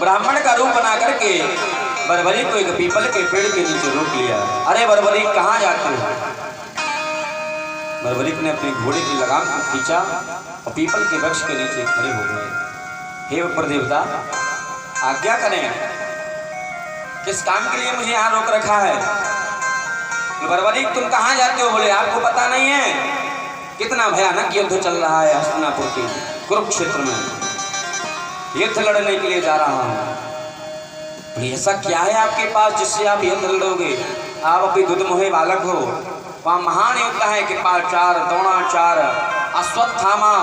ब्राह्मण का रूप बना करके बरबरी को एक पीपल के पेड़ के नीचे रोक लिया। अरे बरबरी कहाँ जाते हो? बरबरी ने अपने घोड़े की लगाम को खींचा और पीपल के वृक्ष के नीचे खड़े हो गए। हे ऊपर देवता, आज्ञा करें, किस काम के लिए मुझे यहाँ रोक रखा है? बरबरी तुम कहाँ जाते हो? बोले आपको पता नहीं है कितना भयानक युद्ध चल रहा है हस्तिनापुर के कुरुक्षेत्र में, युद्ध लड़ने के लिए जा रहा हूँ। ऐसा क्या है आपके पास जिससे आप युद्ध लड़ोगे? आप अभी दुधमुहे बालक हो। वहाँ महान युद्ध है, कृपाचार्य, द्रोणाचार्य, अश्वत्थामा,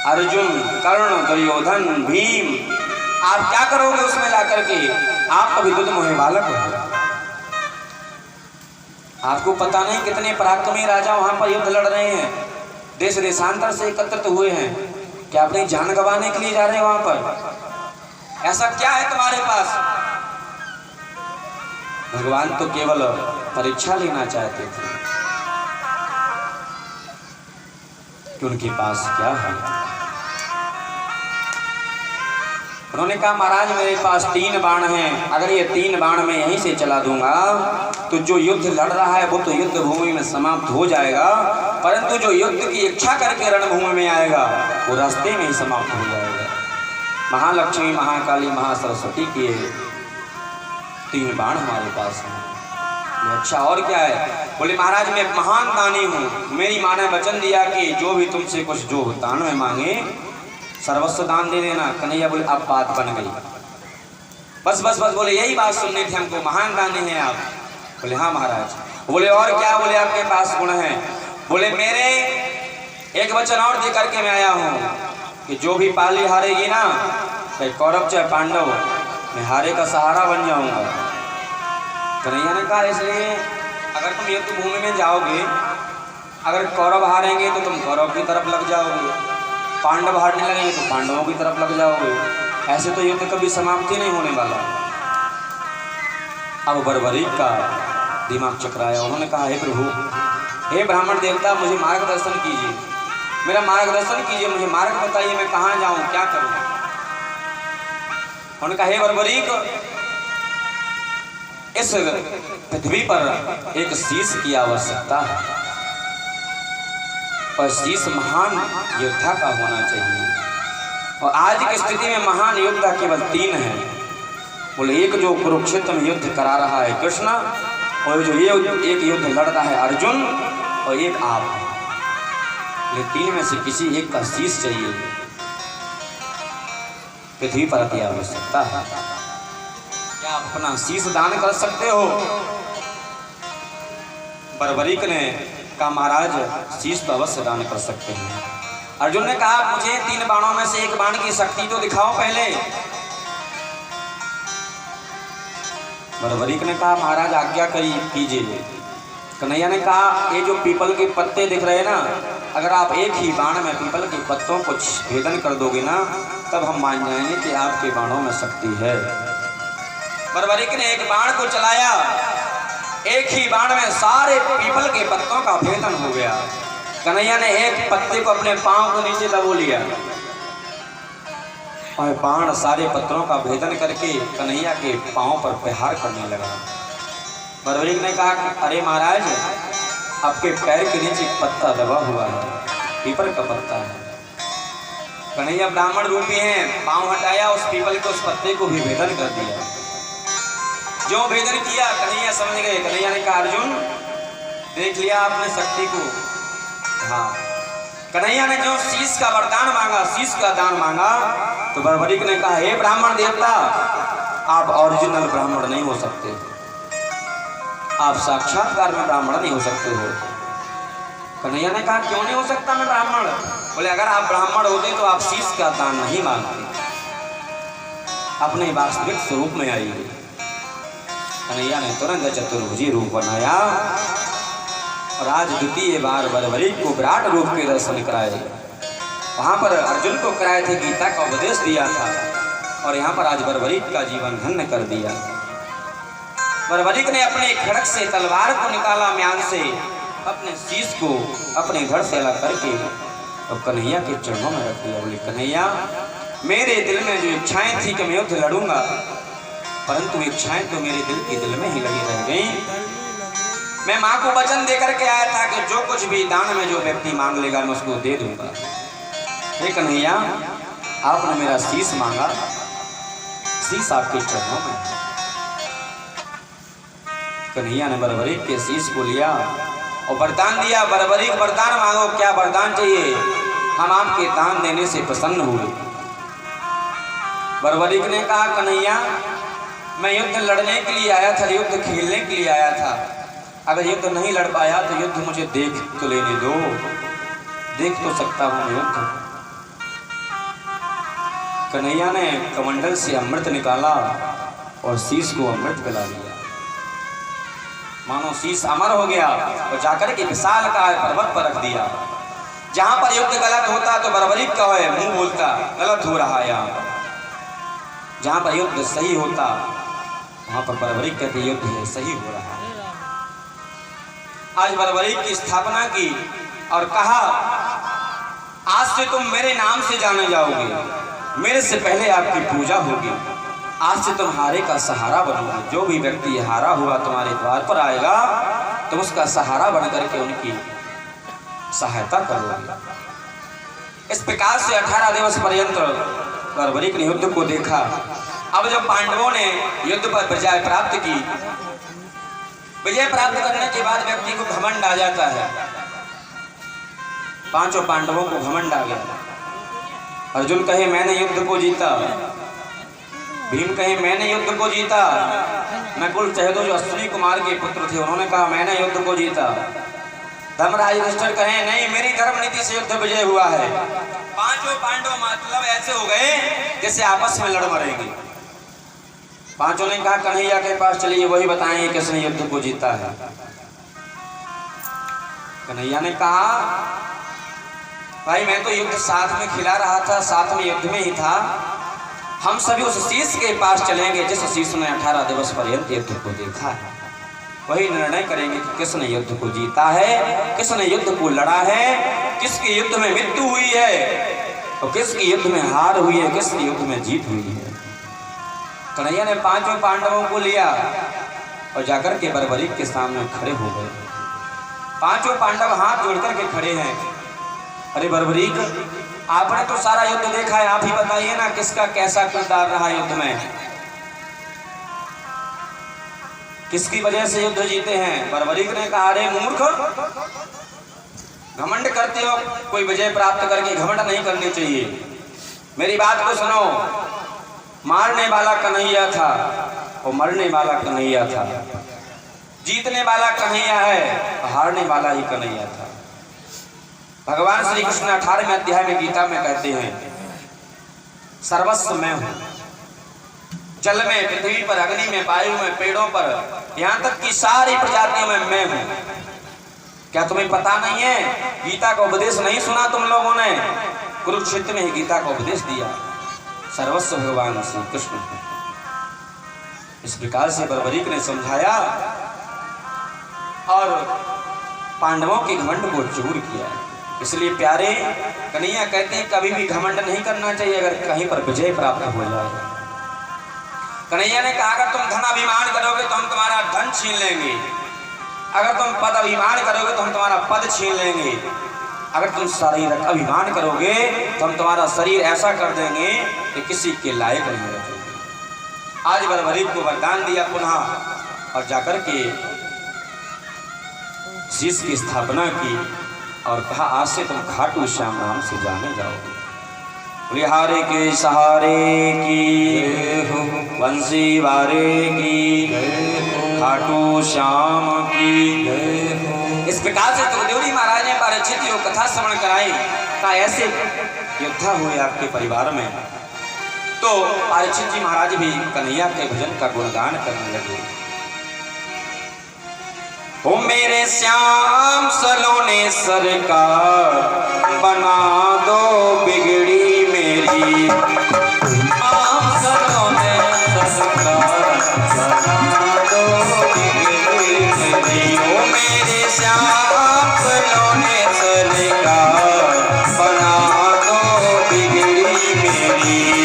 अर्जुन, कर्ण, दुर्योधन, भीम। आप क्या करोगे उसमें ला करके? आप अभी दुधमुहे बालक हो। आपको पता नहीं कितने पराक्रमी राजा वहां पर युद्ध लड़ रहे हैं, देश देशांतर से एकत्रित हुए हैं। क्या अपनी जान गंवाने के लिए जा रहे हैं वहां पर? ऐसा क्या है तुम्हारे पास? भगवान तो केवल परीक्षा लेना चाहते थे कि उनके पास क्या है। उन्होंने कहा महाराज मेरे पास 3 बाण हैं, अगर ये 3 बाण मैं यहीं से चला दूंगा तो जो युद्ध लड़ रहा है वो तो युद्ध भूमि में समाप्त हो जाएगा, परंतु जो युद्ध की इच्छा करके रणभूमि में आएगा वो रास्ते में ही समाप्त हो जाएगा। महालक्ष्मी, महाकाली, महासरस्वती के 3 बाण हमारे पास हैं। अच्छा और क्या है? बोले महाराज मैं महान दानी हूँ, मेरी माँ ने वचन दिया कि जो भी तुमसे कुछ जो दान में मांगे सर्वस्व दान दे देना। कन्हैया बोले अब बात बन गई, बस बस बस। बोले यही बात सुननी थी हमको, महान दानी हैं आप। बोले हाँ महाराज। बोले और क्या? बोले आपके पास गुण है। बोले मेरे एक वचन और दे करके मैं आया हूँ कि जो भी पाली हारेगी ना, चाहे कौरव चाहे पांडव, मैं हारे का सहारा बन जाऊंगा। कन्हैया ने कहा इसलिए अगर तुम युद्ध भूमि में जाओगे, अगर कौरव हारेंगे तो तुम कौरव की तरफ लग जाओगे, पांडव हारने लगेंगे तो पांडवों की तरफ लग जाओगे, ऐसे तो युद्ध कभी समाप्ति नहीं होने वाला। अब बरबरी का दिमाग चकराया। उन्होंने कहा हे प्रभु, हे ब्राह्मण देवता, मुझे मार्गदर्शन कीजिए, मेरा मार्गदर्शन कीजिए, मुझे मार्ग बताइए, मैं कहाँ जाऊँ, क्या करूँ? उन्होंने कहा हे बरबरी, इस पृथ्वी पर एक शीश की आवश्यकता है और शीश महान योद्धा का होना चाहिए। और आज की स्थिति में महान योद्धा केवल 3 हैं। बोले एक जो कुरुक्षेत्र में युद्ध करा रहा है कृष्ण, और जो ये एक युद्ध लड़ रहा है अर्जुन, और एक आप। ये 3 में से किसी एक का शीश चाहिए, पृथ्वी पर अति आवश्यकता है। क्या आप अपना शीश दान कर सकते हो? बरबरीक ने कहा महाराज शीश तो अवश्य दान कर सकते हैं। अर्जुन ने कहा मुझे 3 बाणों में से एक बाण की शक्ति तो दिखाओ पहले। बरबरीक ने कहा महाराज आज्ञा कीजिए। कन्हैया ने कहा ये जो पीपल के पत्ते दिख रहे हैं ना, अगर आप एक ही बाण में पीपल के पत्तों को भेदन कर दोगे ना, तब हम मान जाएंगे कि आपके बाणों में शक्ति है। बरबरीक ने एक बाण को चलाया, एक ही बाण में सारे पीपल के पत्तों का भेदन हो गया। कन्हैया ने एक पत्ते को अपने पांव के नीचे दबो लिया और बाण सारे पत्तों का भेदन करके कन्हैया के पांव पर प्रहार करने लगा। बरबरीक ने कहा अरे महाराज आपके पैर के नीचे पत्ता दबा हुआ है, पीपल का पत्ता है। कन्हैया ब्राह्मण रूपी हैं, पांव हटाया, उस पीपल के उस पत्ते को भी भेदन कर दिया। जो भेदन किया कन्हैया समझ गए। कन्हैया ने कहा अर्जुन देख लिया आपने शक्ति को। हाँ, कन्हैया ने जो शीश का वरदान मांगा, शीश का दान मांगा, तो बरबरीक ने कहा हे ब्राह्मण देवता, आप ओरिजिनल ब्राह्मण नहीं हो सकते, आप साक्षात्कार में ब्राह्मण नहीं हो सकते हो। कन्हैया ने कहा क्यों नहीं हो सकता मैं ब्राह्मण? बोले अगर आप ब्राह्मण होते तो आप शीश का दान नहीं मांगते, अपने वास्तविक स्वरूप में आइए। कन्हैया ने तुरंत चतुर्भुजी रूप बनाया और आज द्वितीय बार बरबरीक को विराट रूप के दर्शन कराए। वहाँ पर अर्जुन को कराए थे, गीता का उपदेश दिया था, और यहाँ पर आज बरबरीक का जीवन धन्य कर दिया। बरबरीक ने अपने खड़क से तलवार को निकाला म्यान से, अपने शीश को अपने घर से अलग करके और कन्हैया के चरणों में रख दिया। बोले कन्हैया मेरे दिल में जो इच्छाएं थी कि मैं युद्ध लड़ूंगा, परंतु इच्छाएं तो मेरे दिल के दिल में ही लगी रह गई। मैं माँ को वचन देकर के आया था कि जो कुछ भी दान में जो व्यक्ति मांग लेगा मैं उसको दे दूंगा। हे कन्हैया, आपने मेरा शीश मांगा, शीश आपके चरणों में। कन्हैया ने बरबरीक के शीश को लिया और वरदान दिया, बरबरीक वरदान मांगो, क्या वरदान चाहिए? हम आपके दान देने से प्रसन्न हुए। बरबरीक ने कहा, कन्हैया मैं युद्ध लड़ने के लिए आया था, युद्ध खेलने के लिए आया था। अगर युद्ध नहीं लड़ पाया तो युद्ध मुझे देख तो लेने दो, देख तो सकता हूं युद्ध। कन्हैया ने कमंडल से अमृत निकाला और शीश को अमृत पिला दिया। मानो शीश अमर हो गया और जाकर के विशाल का पर्वत पर रख दिया। जहां पर युद्ध गलत होता तो बरबरीक का है मुंह बोलता गलत हो रहा है यहाँ पर। जहां पर युद्ध सही होता वहां पर बरबरीक कहते युद्ध है सही हो रहा है। आज बरबरीक की स्थापना की और कहा, आज से तुम मेरे नाम से जाने जाओगे, मेरे से पहले आपकी पूजा होगी। आज से तुम हारे का सहारा बनोगे। जो भी व्यक्ति हारा हुआ तुम्हारे द्वार पर आएगा, तुम उसका सहारा बन करके उनकी सहायता करोगे। इस प्रकार से 18 दिवस पर्यंत बरबरीक ने युद्ध को देखा। अब जब पांडवों ने युद्ध पर विजय प्राप्त की, विजय प्राप्त करने के बाद व्यक्ति को घमंड आ जाता है। पांचों पांडवों को घमंड आ गया। अर्जुन कहे मैंने युद्ध को जीता, भीम कहे मैंने युद्ध को जीता, नकुल सहदेव जो अश्विनी कुमार के पुत्र थे उन्होंने कहा मैंने युद्ध को जीता। धर्मराज युधिष्ठिर कहे नहीं, मेरी धर्म नीति से युद्ध विजय हुआ है। पांचों पांडव मतलब ऐसे हो गए जैसे आपस में लड़ मरेंगे। पांचों ने कहा कन्हैया के पास चलिए, वही बताएंगे किसने युद्ध को जीता है। कन्हैया ने कहा भाई मैं तो युद्ध साथ में खिला रहा था, साथ में युद्ध में ही था। हम सभी उस शीश के पास चलेंगे जिस शीश ने 18 दिवस पर्यंत युद्ध को देखा है। वही निर्णय करेंगे कि किसने युद्ध को जीता है, किसने युद्ध को लड़ा है, किसकी युद्ध में मृत्यु हुई है और किसकी युद्ध में हार हुई है, किसकी युद्ध में जीत हुई है। कन्हैया ने पांचों पांडवों को लिया और जाकर के बरबरीक के सामने खड़े हो गए। पांचों पांडव हाथ जोड़कर के खड़े हैं। अरे बरबरीक, आपने तो सारा युद्ध देखा है, आप ही बताइए ना किसका कैसा किरदार रहा युद्ध में, किसकी वजह से युद्ध जीते हैं। बरबरीक ने कहा अरे मूर्ख, घमंड करते हो, कोई विजय प्राप्त करके घमंड नहीं करनी चाहिए। मेरी बात को सुनो, मारने वाला कन्हैया था और मरने वाला कन्हैया था। जीतने वाला कन्हैया है, हारने वाला ही कन्हैया था। भगवान श्री कृष्ण 18वें अध्याय में गीता में कहते हैं सर्वस्व मैं हूं, जल में, पृथ्वी पर, अग्नि में, वायु में, पेड़ों पर, यहां तक कि सारी प्रजातियों में मैं हूं। क्या तुम्हें पता नहीं है? गीता का उपदेश नहीं सुना तुम लोगों ने? कुरुक्षेत्र में ही गीता का उपदेश दिया। सर्वस्व भगवान श्री कृष्ण। इस प्रकार से बरबरीक ने समझाया और पांडवों के घमंड को चूर किया। इसलिए प्यारे कन्हैया कहते हैं कभी भी घमंड नहीं करना चाहिए अगर कहीं पर विजय प्राप्त हो जाए। कन्हैया ने कहा अगर तुम धन अभिमान करोगे तो हम तुम्हारा धन छीन लेंगे, अगर तुम पद अभिमान करोगे तो हम तुम्हारा पद छीन लेंगे, अगर तुम शरीर अभिमान करोगे तो हम तुम्हारा शरीर ऐसा कर देंगे कि किसी के लायक नहीं रहोगे। आज बरबरीक को वरदान दिया पुनः और जाकर के शीश की स्थापना की और कहा आज से तुम खाटू श्याम नाम से जाने जाओगे। बिहारे के सहारे की, बंसी वारे की, खाटू श्याम की। इस प्रकार से त्रिदेवी महाराज ने परीक्षित को कथा श्रवण कराई। का ऐसे योद्धा हुए आपके परिवार में, तो परीक्षित जी महाराज भी कन्हैया के भजन का गुणगान करने लगे। ओ मेरे श्याम सलोने सरकार, बना दो बिगड़ी मेरी। श्याम सलोने सरकार, बना दो बिगड़ी मेरी। ओ मेरे श्याम सलोने सरकार, बना दो बिगड़ी मेरी।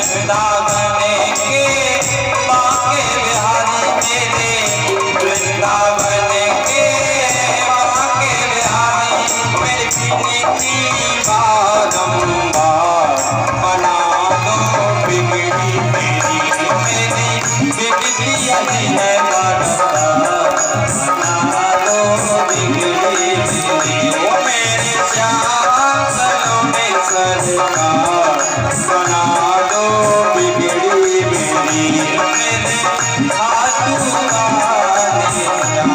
वृंदावन के बांके बिहारी मेरे, वृंदावन के बांके बिहारी मेरे पीने की बारंबार बना दो बिगड़ी मेरी, मेरी बिगड़ी अजी है बरसात बना दो बिगड़ी मेरी, ओ मेरे श्याम सलोने सरकार बना दो बिगड़ी मेरी, मेरे खाटू वाले श्याम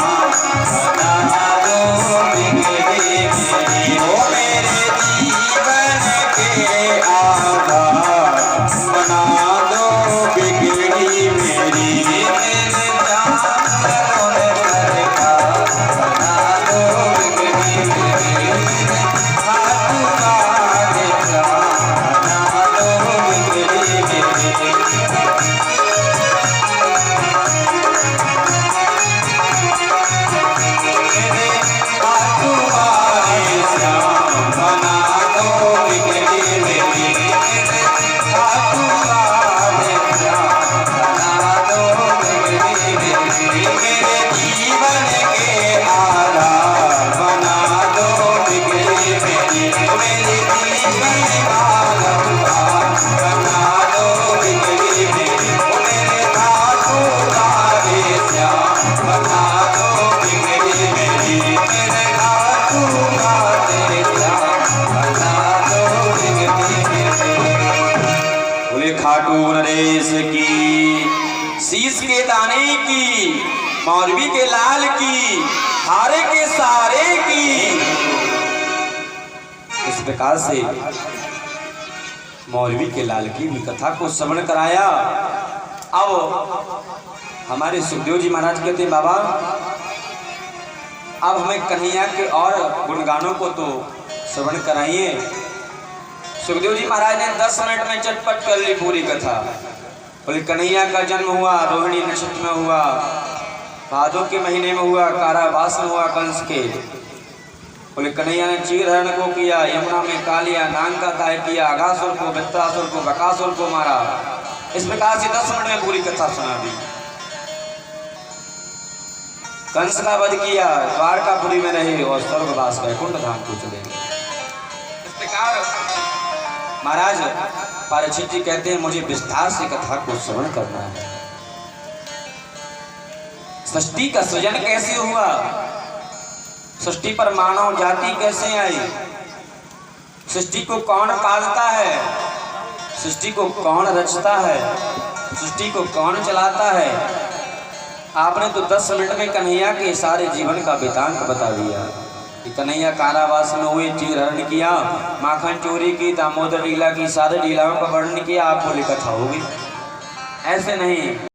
बना दो बिगड़ी मेरी, ओ मेरे जीवन के आधार बना दो बिगड़ी मेरी, मेरे श्याम सलोने सरकार बना दो बिगड़ी मेरी, मेरे खाटू वाले श्याम बना दो बिगड़ी मेरी। मेरे खाटू वाले श्याम बना दो बिगड़ी मेरी, मेरे खाटू वाले श्याम बना दो बिगड़ी मेरी, मेरे जीवन के आधार बना दो बिगड़ी मेरी, मेरे जीवन बारंबार बना दो बिगड़ी मेरी, मेरे खाटू वाले श्याम बना दो बिगड़ी मेरी, मेरे खाटू वाले श्याम बना दो बिगड़ी मेरी। बोले खाटू नरेश की, शीश के दाने की, मौलवी के लाल की, हारे के सारे की। इस प्रकार से मौलवी के लाल की भी कथा को श्रवण कराया। अब हमारे सुखदेव जी महाराज कहते हैं बाबा अब हमें कन्हैया के और गुणगानों को तो श्रवण कराइए। सुखदेव जी महाराज ने 10 मिनट में चटपट कर ली पूरी कथा। बोले कन्हैया का जन्म हुआ रोहिणी नक्षत्र में हुआ, भादों के महीने में हुआ, कारावास में हुआ कंस के। बोले कन्हैया ने चीरहरण को किया, यमुना में कालिया नांग का दाय किया, अघासुर को, वृत्रासुर को, बकासुर को मारा। इस प्रकार से 10 मिनट में पूरी कथा सुना दी। कंस का वध किया, द्वारकापुरी में रहे और स्वर्गवास वैकुंठ धाम को चले गए। इस प्रकार महाराज परीक्षित जी कहते हैं मुझे विस्तार से कथा को श्रवण करना है। सृष्टि का सृजन कैसे हुआ, सृष्टि पर मानव जाति कैसे आई, सृष्टि को कौन पालता है, सृष्टि को कौन रचता है, सृष्टि को कौन चलाता है। आपने तो 10 मिनट में कन्हैया के सारे जीवन का वृतांत बता दिया कि कन्हैया कारावास में हुए, चीरहरण किया, माखन चोरी की, दामोदर लीला की, सारे लीलाओं का वर्णन किया, आपको कथा होगी। ऐसे नहीं